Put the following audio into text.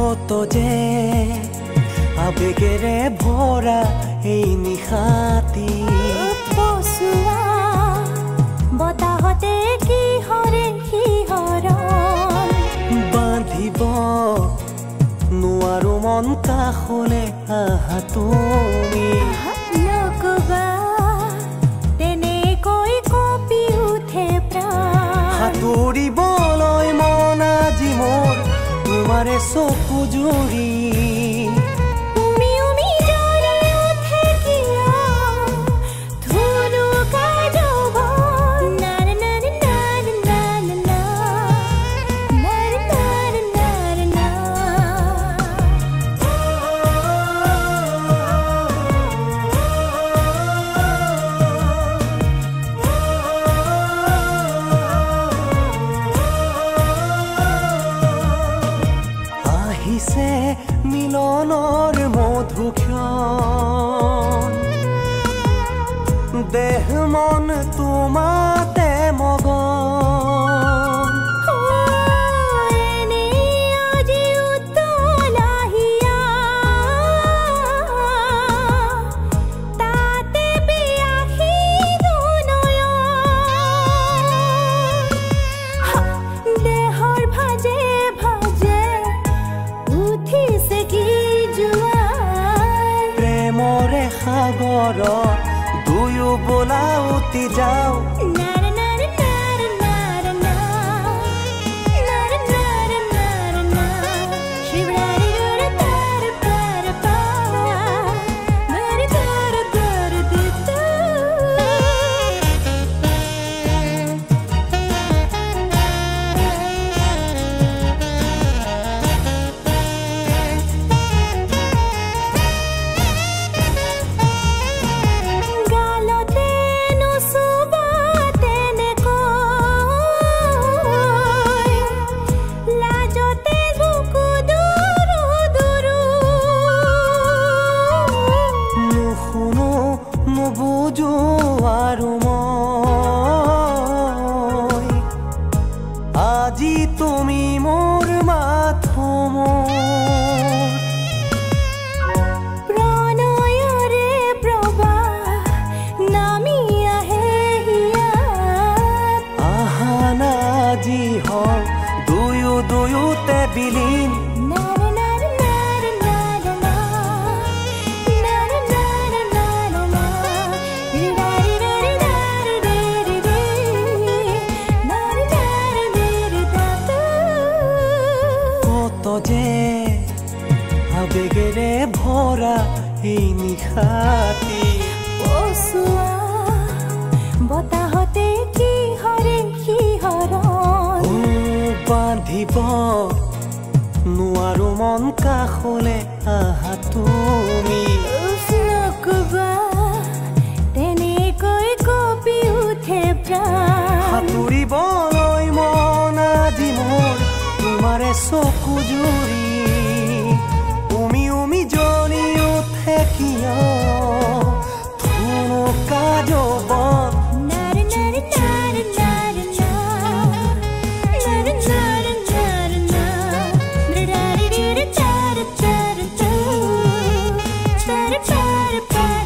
কত যে আবেগেৰে ভৰা এই নিশাতি বসুৱা বতাহতে কিহৰে শিহৰণ বান্ধিব নোৱাৰো মন কাষলে আহা তুমি নকবা তেনেকৈ কঁপি উঠে প্ৰাণ সাঁতুৰিবলৈ মন আজি মোৰ তোমাৰে চকু জুৰি আহিছে মিলনৰ মধুক্ষণ দেহ মন তোমাতে মগন আজি উতলাহিয়া তাতে বিয়াহি নয়ন দেহৰ ভাজে ভাজে উঠিছে কি জোৱাৰ প্ৰেমৰে সাগৰ দুয়ো বোলা উটি যাও নুবুজো আৰু মই আজি তুমি মোৰ মাথো প্ৰণয়ৰে প্ৰবাহ নামি আহে হিয়াত আহানা যি হওক দুয়ো দুয়োতে বিলীন যে আবেগেৰে ভৰা এই নিশাতি বসুৱা বতাহতে কিহৰে শিহৰণ বান্ধিব নোৱাৰো মন কাষলে আহা তুমি নকবা তেনেকৈ কঁপি উঠে প্ৰাণ সাঁতুৰিবলৈ মন আজি মোৰ তোমাৰে চকু জুৰি উমি উমি জ্বলি উঠে কিয় থুনুকা যৌৱন Para